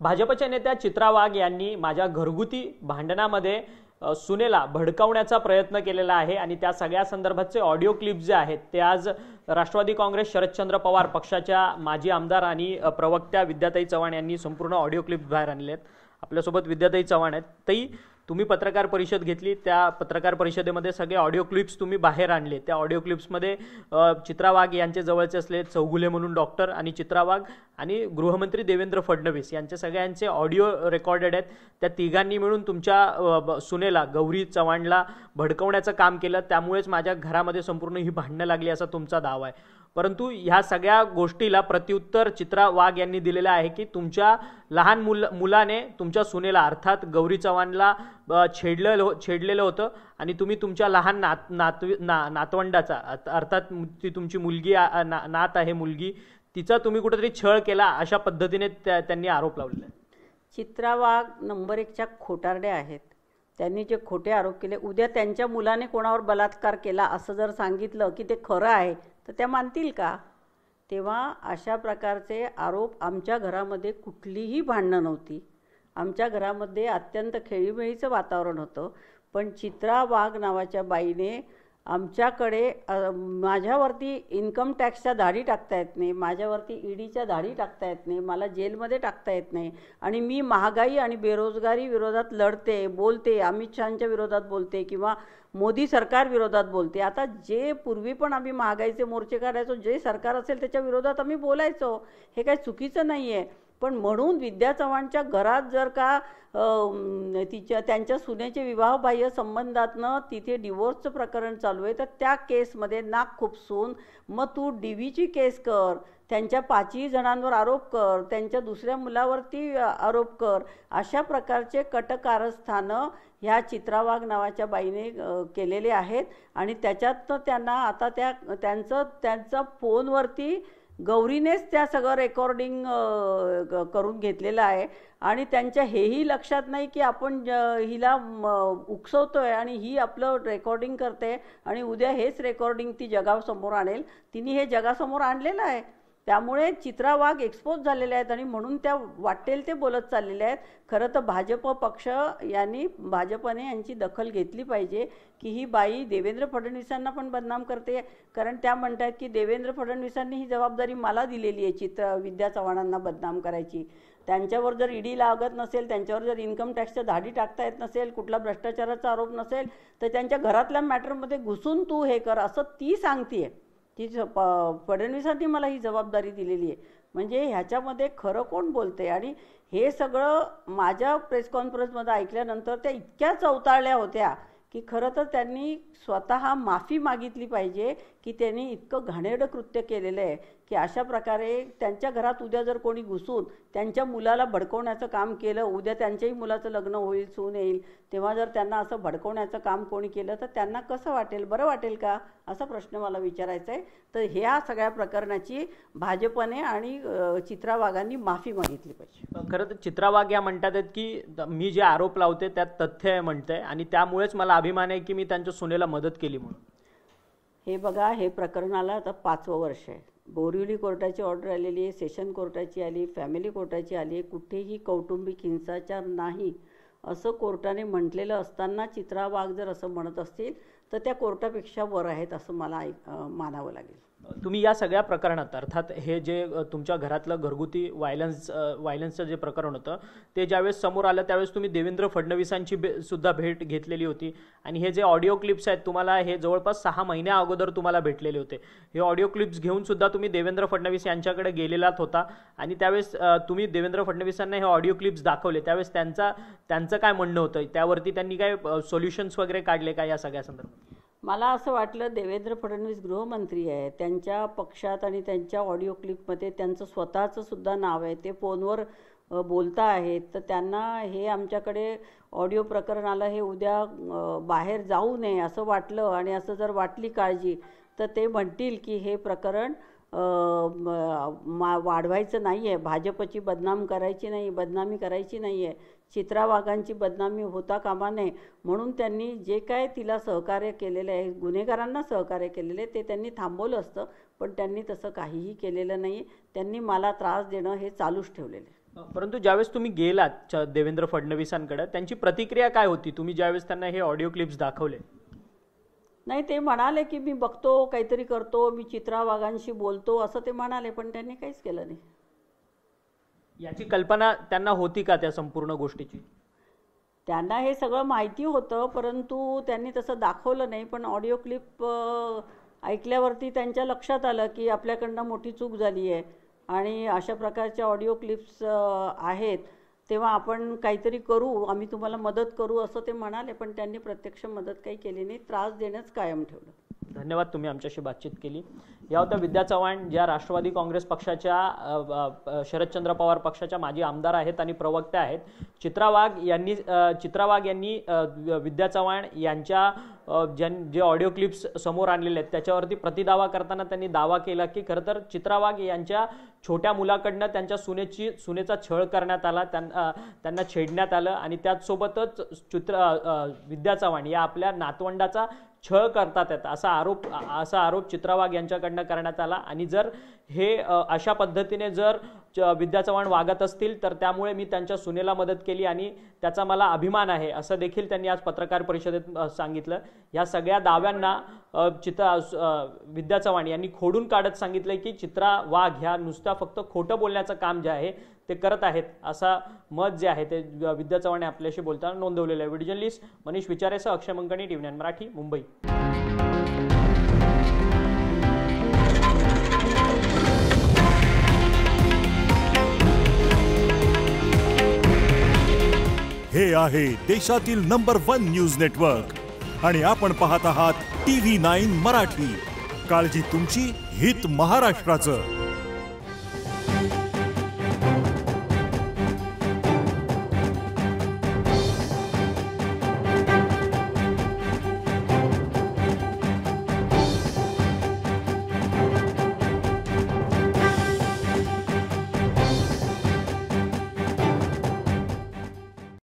भाजपच्या नेत्या चित्रा वाघ यांनी माझ्या घरगुती भांडणामध्ये सुनेला भडकावण्याचा प्रयत्न केलेला आहे आणि त्या सगळ्या संदर्भातचे ऑडिओ क्लिप्स जे आहेत ते आज राष्ट्रवादी काँग्रेस शरदचंद्र पवार पक्षाच्या माजी आमदार आणि प्रवक्त्या विद्याताई चव्हाण यांनी संपूर्ण ऑडिओ क्लिप्स बाहेर आणले आहेत। आपल्यासोबत विद्याताई चव्हाण आहेत। ताई, तुम्ही पत्रकार परिषद घेतली, त्या पत्रकार परिषदेमध्ये सगळे ऑडिओ क्लिप्स तुम्ही बाहेर आणले। त्या ऑडिओ क्लिप्समध्ये चित्रा वाघ यांचे जवळचे असले चौगुले म्हणून डॉक्टर आणि चित्रा वाघ आणि गृहमंत्री देवेंद्र फडणवीस यांचे सगळ्यांचे ऑडिओ रेकॉर्डेड आहेत। त्या तिघांनी मिळून तुमच्या सुनेला गौरी चव्हाणला भडकवण्याचं काम केलं, त्यामुळेच माझ्या घरामध्ये संपूर्ण ही भांडणं लागली असा तुमचा दावा आहे। परंतु ह्या सगळ्या गोष्टीला प्रत्युत्तर चित्रा वाघ यांनी दिलेलं आहे की तुमच्या लहान मुलाने तुमच्या सुनेला अर्थात गौरी चव्हाणला छेडलेलं होतं आणि तुम्ही तुमच्या लहान नातवंडाचा अर्थात ती तुमची मुलगी नात आहे मुलगी, तिचा तुम्ही कुठेतरी छळ केला अशा पद्धतीने त्यांनी आरोप लावलेला आहे। चित्रा वाघ नंबर 1च्या खोटारड्या आहेत। त्यांनी जे खोटे आरोप केले, उद्या त्यांच्या मुलाने कोणावर बलात्कार केला असं जर सांगितलं की ते खरं आहे तर त्या मानतील का? तेव्हा अशा प्रकारचे आरोप, आमच्या घरामध्ये कुठलीही भांडणं नव्हती, आमच्या घरामध्ये अत्यंत खेळीमेळीचं वातावरण होतं। पण चित्रा वाघ नावाच्या बाईने आमच्याकडे माझ्यावरती इन्कम टॅक्सच्या धाडी टाकता येत नाही, माझ्यावरती ईडीच्या धाडी टाकता येत नाही, मला जेलमध्ये टाकता येत नाही आणि मी महागाई आणि बेरोजगारी विरोधात लढते, बोलते, अमित शहांच्या विरोधात बोलते किंवा मोदी सरकार विरोधात बोलते। आता जे पूर्वी पण आम्ही महागाईचे मोर्चे काढायचो, जे सरकार असेल त्याच्या विरोधात आम्ही बोलायचो, हे काही चुकीचं नाही आहे। पण म्हणून विद्या चव्हाणच्या घरात जर का त्यांच्या सुनेचे विवाहबाह्य संबंधातनं तिथे डिवोर्सचं प्रकरण चालू आहे तर त्या केसमध्ये नाक खुपसून मग तू DVची केस कर, त्यांच्या 5ही जणांवर आरोप कर, त्यांच्या दुसऱ्या मुलावरती आरोप कर, अशा प्रकारचे कटकारस्थानं ह्या चित्रा वाघ नावाच्या बाईने केलेले आहेत। आणि त्याच्यातनं त्यांना आता त्यांचा फोनवरती गौरीनेच त्या सगळं रेकॉर्डिंग करून घेतलेलं आहे आणि त्यांच्या हेही लक्षात नाही की आपण हिला उकसवतोय आणि ही आपलं रेकॉर्डिंग करते आणि उद्या हेच रेकॉर्डिंग ती जगासमोर आणेल। तिने हे जगासमोर आणलेलं आहे, त्यामुळे चित्रा वाघ एक्सपोज झालेले आहेत आणि म्हणून त्या वाटेल ते बोलत चाललेले आहेत। खरं तर भाजप पक्ष भाजपने यांची दखल घेतली पाहिजे की ही बाई देवेंद्र फडणवीसांना पण बदनाम करते, कारण त्या म्हणतात की देवेंद्र फडणवीसांनी ही जबाबदारी मला दिलेली आहे विद्या चव्हाणांना बदनाम करायची। त्यांच्यावर जर ईडी लागत नसेल, त्यांच्यावर जर इन्कम टॅक्सच्या धाडी टाकता येत नसेल, कुठला भ्रष्टाचाराचा आरोप नसेल तर त्यांच्या घरातल्या मॅटरमध्ये घुसून तू हे कर असं ती सांगतीये की फडणवीसांनी मला ही जबाबदारी दिलेली आहे। म्हणजे ह्याच्यामध्ये खरं कोण बोलते? आणि हे सगळं माझ्या प्रेस कॉन्फरन्समध्ये ऐकल्यानंतर त्या इतक्या चवताळल्या होत्या की खरं तर त्यांनी स्वतः माफी मागितली पाहिजे की त्यांनी इतकं घाणेरडं कृत्य केलेलं आहे की अशा प्रकारे त्यांच्या घरात उद्या जर कोणी घुसून त्यांच्या मुलाला भडकवण्याचं काम केलं, उद्या त्यांच्याही मुलाचं लग्न होईल, सून येईल, तेव्हा जर त्यांना असं भडकवण्याचं काम कोणी केलं तर त्यांना कसं वाटेल, बरं वाटेल का, असा प्रश्न मला विचारायचा आहे। तर ह्या सगळ्या प्रकरणाची भाजपने आणि चित्रा वाघांनी माफी मागितली पाहिजे। खरं तर चित्रा वाघ या म्हणतात की मी जे आरोप लावते त्यात तथ्य आहे म्हणते आणि त्यामुळेच मला अभिमान आहे की मी त्यांच्या सुनेला मदत केली म्हणून। हे बघा, हे प्रकरणाला आता 5वं वर्ष आहे। बोरिवली कोर्टाची ऑर्डर आलेली आहे, सेशन कोर्टाची आली, फॅमिली कोर्टाची आली आहे, कुठेही कौटुंबिक हिंसाचार नाही असं कोर्टाने म्हटलेलं असताना चित्रा वाघ जर असं म्हणत असतील तर त्या कोर्टापेक्षा वर आहेत असं मला मानावं लागेल। तुम्ही या सगळ्या प्रकरणात अर्थात हे जे तुमच्या घरातलं घरगुती व्हायलन्सचं जे प्रकरण होतं ते ज्यावेळेस समोर आलं त्यावेळेस तुम्ही देवेंद्र फडणवीसांची सुद्धा भेट घेतलेली होती आणि हे जे ऑडिओ क्लिप्स आहेत तुम्हाला हे जवळपास 6 महिन्या अगोदर तुम्हाला भेटलेले होते। हे ऑडिओ क्लिप्स घेऊन सुद्धा तुम्ही देवेंद्र फडणवीस यांच्याकडे गेलेलात होता आणि त्यावेळेस तुम्ही देवेंद्र फडणवीसांना हे ऑडिओ क्लिप्स दाखवले, त्यावेळेस त्यांचं काय म्हणणं होतं, त्यावरती त्यांनी काय सोल्युशन्स वगैरे काढले का या सगळ्या संदर्भात? मला असं वाटलं देवेंद्र फडणवीस गृहमंत्री आहे, त्यांच्या पक्षात आणि त्यांच्या ऑडिओ क्लिपमध्ये त्यांचं स्वतःचं सुद्धा नाव आहे, ते फोनवर बोलता आहेत, तर त्यांना हे आमच्याकडे ऑडिओ प्रकरण आलं हे उद्या बाहेर जाऊ नये असं वाटलं आणि असं जर वाटली काळजी तर ते म्हणतील की हे प्रकरण वाढवायचं नाही आहे, भाजपची बदनामी करायची नाही आहे, चित्रा वाघांची बदनामी होता कामा नये, म्हणून त्यांनी जे काय तिला सहकार्य केलेलं आहे, गुन्हेगारांना सहकार्य केलेले ते त्यांनी थांबवलं असतं, पण त्यांनी तसं काहीही केलेलं नाही। त्यांनी मला त्रास देणं हे चालूच ठेवलेलं आहे। परंतु ज्यावेळेस तुम्ही गेलात देवेंद्र फडणवीसांकडे, त्यांची प्रतिक्रिया काय होती तुम्ही ज्यावेळेस त्यांना हे ऑडिओ क्लिप्स दाखवले? नाही, ते म्हणाले की मी बघतो, काहीतरी करतो, मी चित्रा वाघांशी बोलतो असं ते म्हणाले, पण त्यांनी काहीच केलं नाही. याची कल्पना त्यांना होती का त्या संपूर्ण गोष्टीची? त्यांना हे सगळं माहिती होतं, परंतु त्यांनी तसं दाखवलं नाही. पण ऑडिओ क्लिप ऐकल्यावरती त्यांच्या लक्षात आलं की आपल्याकडनं मोठी चूक झाली आहे आणि अशा प्रकारच्या ऑडिओ क्लिप्स आहेत, तेव्हा आपण काहीतरी करू, आम्ही तुम्हाला मदत करू असं ते म्हणाले. पण त्यांनी प्रत्यक्ष मदत काही केली नाही, त्रास देणंच कायम ठेवलं. धन्यवाद, तुम्ही आमच्याशी बातचीत केली. या होत्या विद्या चव्हाण, ज्या राष्ट्रवादी काँग्रेस पक्षाच्या शरदचंद्र पवार पक्षाच्या माजी आमदार आहेत आणि प्रवक्त्या आहेत. चित्रा वाघ यांनी विद्या चव्हाण यांच्या जे ऑडिओ क्लिप्स समोर आणलेले आहेत त्याच्यावरती प्रतिदावा करताना त्यांनी दावा केला की खरं तर चित्रा वाघ यांच्या छोट्या मुलाकडनं त्यांच्या सुनेचा छळ करण्यात आला, त्यांना छेडण्यात आलं आणि त्याचसोबतच विद्या चव्हाण या आपल्या नातवंडाचा छळ करतात आहेत असा आरोप चित्रा वाघ यांच्याकडनं करण्यात आला. आणि जर हे अशा पद्धतीने जर विद्या चव्हाण वागत असतील तर त्यामुळे मी त्यांच्या सुनेला मदत केली आणि त्याचा मला अभिमान आहे असं देखील त्यांनी आज पत्रकार परिषदेत सांगितलं. या सगळ्या दाव्यांना विद्या चव्हाण यांनी खोडून काढत सांगितलंय की चित्रा वाघ ह्या नुसता फक्त खोटं बोलण्याचं काम जे आहे ते करत आहेत, असा मत जे आहे ते विद्या चव्हाण आपल्याशी बोलताना नोंदवलेलं आहे. व्हिडिओ जर्नलिस्ट मनीष विचारेसह अक्षय मंकणी, TV9 मराठी, मुंबई. हे आहे देशातील नंबर 1 न्यूज नेटवर्क आणि आपण पाहत आहात TV9 मराठी. काळजी तुमची, हित महाराष्ट्राचं.